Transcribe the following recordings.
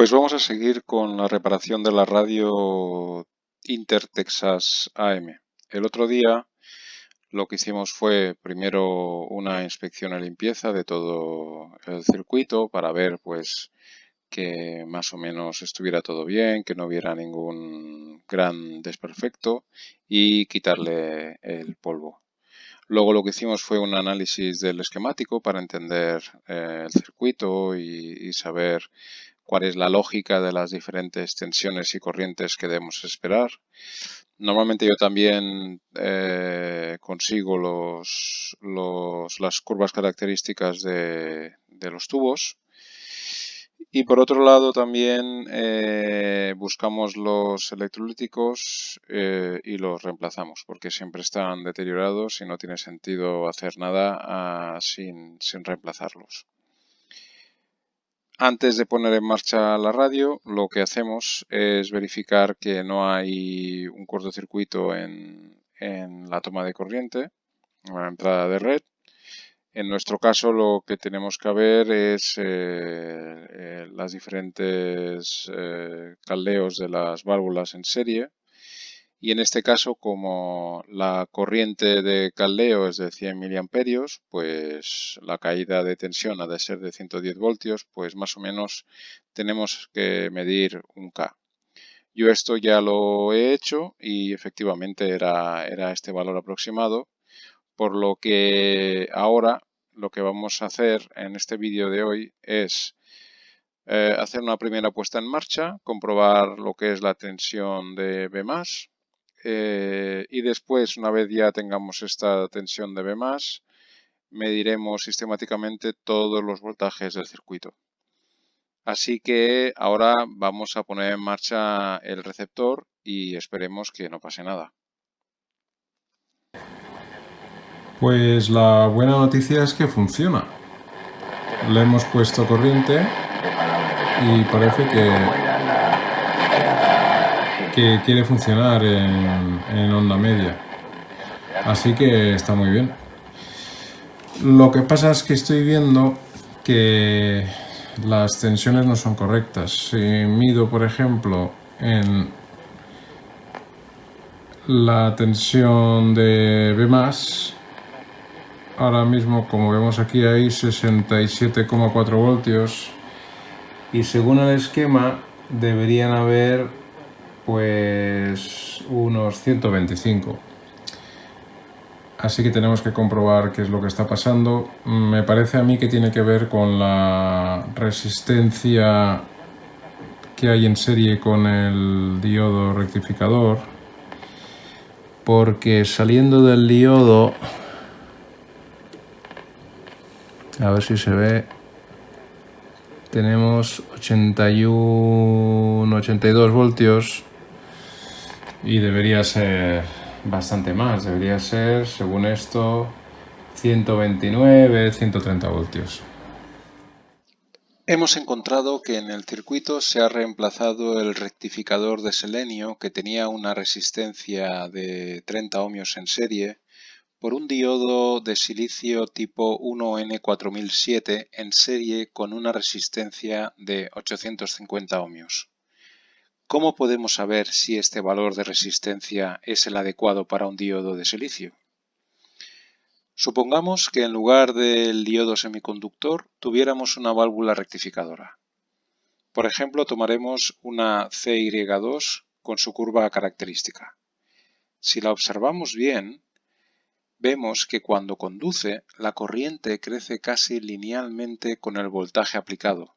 Pues vamos a seguir con la reparación de la radio Inter-Texas AM. El otro día lo que hicimos fue primero una inspección y limpieza de todo el circuito para ver pues que más o menos estuviera todo bien, que no hubiera ningún gran desperfecto y quitarle el polvo. Luego lo que hicimos fue un análisis del esquemático para entender el circuito y saber cuál es la lógica de las diferentes tensiones y corrientes que debemos esperar. Normalmente yo también consigo las curvas características de los tubos. Y por otro lado también buscamos los electrolíticos y los reemplazamos porque siempre están deteriorados y no tiene sentido hacer nada sin reemplazarlos. Antes de poner en marcha la radio, lo que hacemos es verificar que no hay un cortocircuito en la toma de corriente, en la entrada de red. En nuestro caso, lo que tenemos que ver es las diferentes caldeos de las válvulas en serie. Y en este caso, como la corriente de caldeo es de 100 miliamperios, pues la caída de tensión ha de ser de 110 voltios, pues más o menos tenemos que medir un K. Yo esto ya lo he hecho y efectivamente era este valor aproximado, por lo que ahora lo que vamos a hacer en este vídeo de hoy es hacer una primera puesta en marcha, comprobar lo que es la tensión de B+, y después, una vez ya tengamos esta tensión de B+, mediremos sistemáticamente todos los voltajes del circuito. Así que ahora vamos a poner en marcha el receptor y esperemos que no pase nada. Pues la buena noticia es que funciona. Le hemos puesto corriente y parece que quiere funcionar en onda media. Así que está muy bien. Lo que pasa es que estoy viendo que las tensiones no son correctas. Si mido, por ejemplo, en la tensión de B+, ahora mismo, como vemos aquí, hay 67,4 voltios y según el esquema deberían haber pues unos 125. Así que tenemos que comprobar qué es lo que está pasando. Me parece a mí que tiene que ver con la resistencia que hay en serie con el diodo rectificador, porque saliendo del diodo, a ver si se ve, tenemos 81, 82 voltios y debería ser bastante más, debería ser, según esto, 129, 130 voltios. Hemos encontrado que en el circuito se ha reemplazado el rectificador de selenio que tenía una resistencia de 30 ohmios en serie por un diodo de silicio tipo 1N4007 en serie con una resistencia de 850 ohmios. ¿Cómo podemos saber si este valor de resistencia es el adecuado para un diodo de silicio? Supongamos que en lugar del diodo semiconductor tuviéramos una válvula rectificadora. Por ejemplo, tomaremos una CY2 con su curva característica. Si la observamos bien, vemos que cuando conduce, la corriente crece casi linealmente con el voltaje aplicado,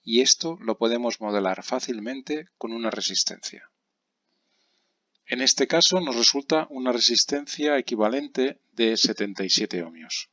y esto lo podemos modelar fácilmente con una resistencia. En este caso nos resulta una resistencia equivalente de 77 ohmios.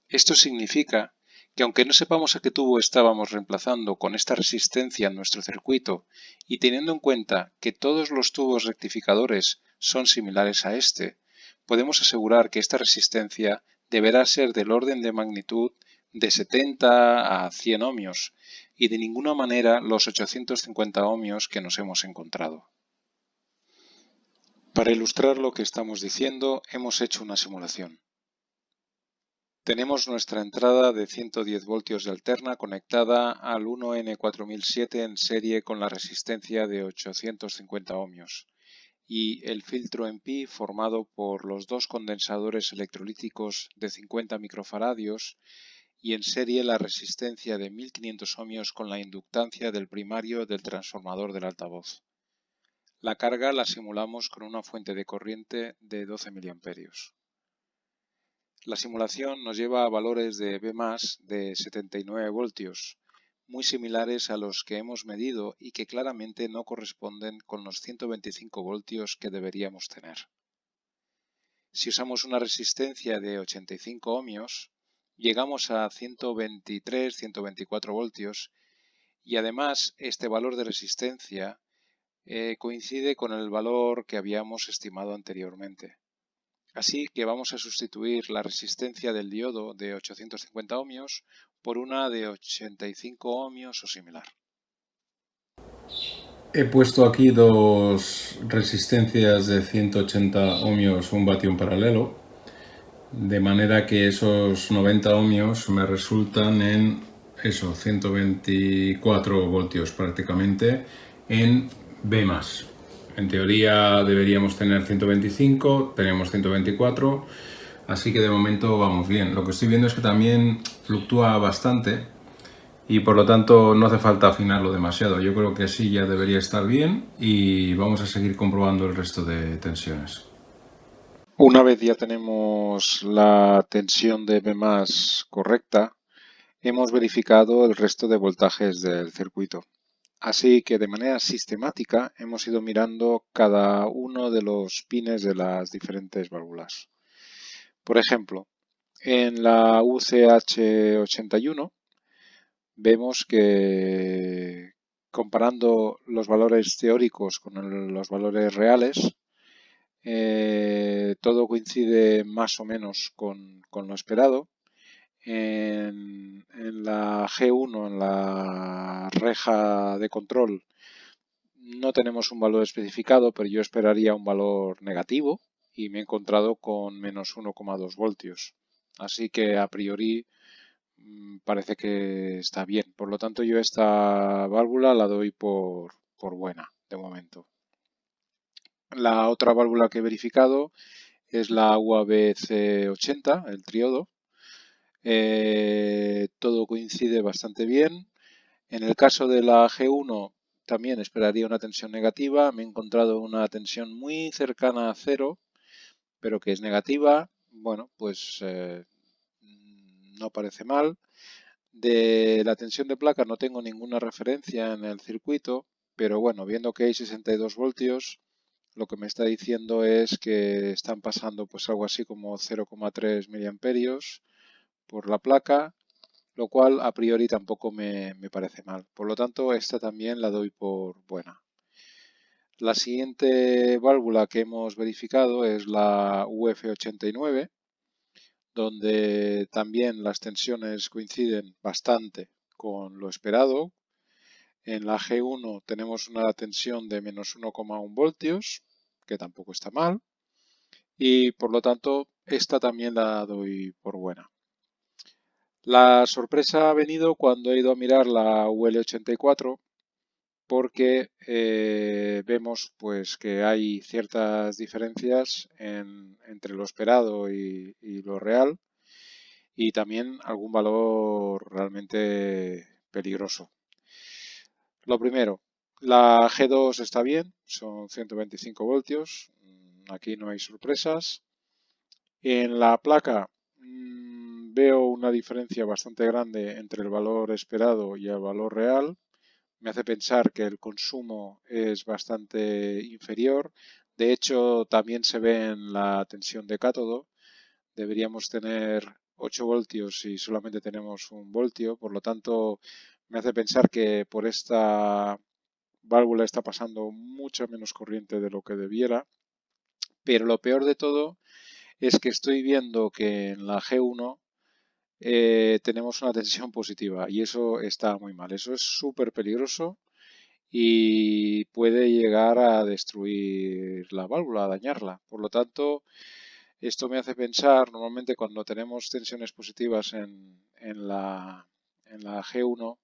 Esto significa que aunque no sepamos a qué tubo estábamos reemplazando con esta resistencia en nuestro circuito y teniendo en cuenta que todos los tubos rectificadores son similares a este, podemos asegurar que esta resistencia deberá ser del orden de magnitud de 70 a 100 ohmios y de ninguna manera los 850 ohmios que nos hemos encontrado. Para ilustrar lo que estamos diciendo, hemos hecho una simulación. Tenemos nuestra entrada de 110 voltios de alterna conectada al 1N4007 en serie con la resistencia de 850 ohmios y el filtro en pi formado por los dos condensadores electrolíticos de 50 microfaradios y en serie la resistencia de 1500 ohmios con la inductancia del primario del transformador del altavoz. La carga la simulamos con una fuente de corriente de 12 miliamperios. La simulación nos lleva a valores de V+ de 79 voltios, muy similares a los que hemos medido y que claramente no corresponden con los 125 voltios que deberíamos tener. Si usamos una resistencia de 85 ohmios, llegamos a 123-124 voltios y además este valor de resistencia coincide con el valor que habíamos estimado anteriormente. Así que vamos a sustituir la resistencia del diodo de 850 ohmios por una de 85 ohmios o similar. He puesto aquí dos resistencias de 180 ohmios, un vatio en paralelo, de manera que esos 90 ohmios me resultan en 124 voltios prácticamente en V+. En teoría deberíamos tener 125, tenemos 124, así que de momento vamos bien. Lo que estoy viendo es que también fluctúa bastante y por lo tanto no hace falta afinarlo demasiado. Yo creo que así ya debería estar bien y vamos a seguir comprobando el resto de tensiones. Una vez ya tenemos la tensión de V+ correcta, hemos verificado el resto de voltajes del circuito. Así que de manera sistemática hemos ido mirando cada uno de los pines de las diferentes válvulas. Por ejemplo, en la UCH81 vemos que comparando los valores teóricos con los valores reales, todo coincide más o menos con lo esperado. En la G1, en la reja de control, no tenemos un valor especificado, pero yo esperaría un valor negativo y me he encontrado con menos 1,2 voltios. Así que a priori parece que está bien. Por lo tanto, yo esta válvula la doy por buena de momento. La otra válvula que he verificado es la UABC80, el triodo. Todo coincide bastante bien. En el caso de la G1 también esperaría una tensión negativa. Me he encontrado una tensión muy cercana a cero, pero que es negativa. Bueno, pues no parece mal. De la tensión de placa no tengo ninguna referencia en el circuito, pero bueno, viendo que hay 62 voltios, lo que me está diciendo es que están pasando pues algo así como 0,3 miliamperios por la placa, lo cual a priori tampoco me parece mal. Por lo tanto, esta también la doy por buena. La siguiente válvula que hemos verificado es la UF89, donde también las tensiones coinciden bastante con lo esperado. En la G1 tenemos una tensión de menos 1,1 voltios, que tampoco está mal, y por lo tanto esta también la doy por buena. La sorpresa ha venido cuando he ido a mirar la UL84 porque vemos pues que hay ciertas diferencias entre lo esperado y lo real y también algún valor realmente peligroso. Lo primero, la G2 está bien, son 125 voltios, aquí no hay sorpresas. En la placa veo una diferencia bastante grande entre el valor esperado y el valor real. Me hace pensar que el consumo es bastante inferior. De hecho, también se ve en la tensión de cátodo. Deberíamos tener 8 voltios y solamente tenemos 1 voltio. Por lo tanto, me hace pensar que por esta válvula está pasando mucha menos corriente de lo que debiera. Pero lo peor de todo es que estoy viendo que en la G1 tenemos una tensión positiva y eso está muy mal. Eso es súper peligroso y puede llegar a destruir la válvula, a dañarla. Por lo tanto, Esto me hace pensar, normalmente cuando tenemos tensiones positivas en la G1,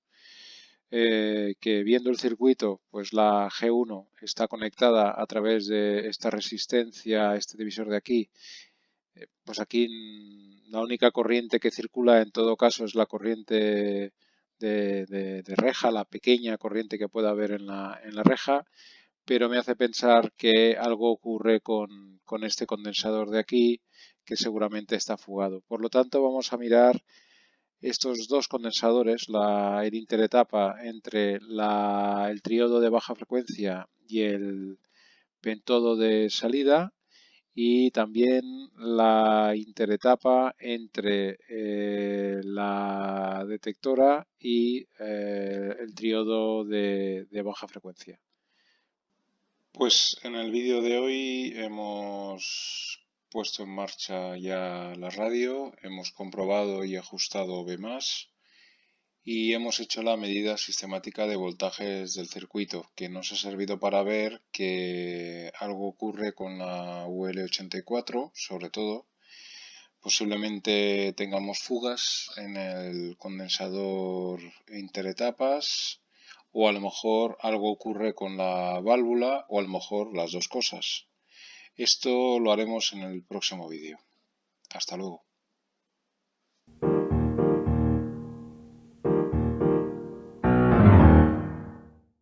que viendo el circuito, pues la G1 está conectada a través de esta resistencia, este divisor de aquí. Pues aquí la única corriente que circula en todo caso es la corriente de reja, la pequeña corriente que pueda haber en la reja, pero me hace pensar que algo ocurre con este condensador de aquí, que seguramente está fugado. Por lo tanto, vamos a mirar estos dos condensadores, el interetapa entre el triodo de baja frecuencia y el pentodo de salida, y también la interetapa entre la detectora y el triodo de baja frecuencia. Pues en el vídeo de hoy hemos puesto en marcha ya la radio, hemos comprobado y ajustado B+, y hemos hecho la medida sistemática de voltajes del circuito, que nos ha servido para ver que algo ocurre con la UL84, sobre todo. Posiblemente tengamos fugas en el condensador interetapas, o a lo mejor algo ocurre con la válvula, o a lo mejor las dos cosas. Esto lo haremos en el próximo vídeo. Hasta luego.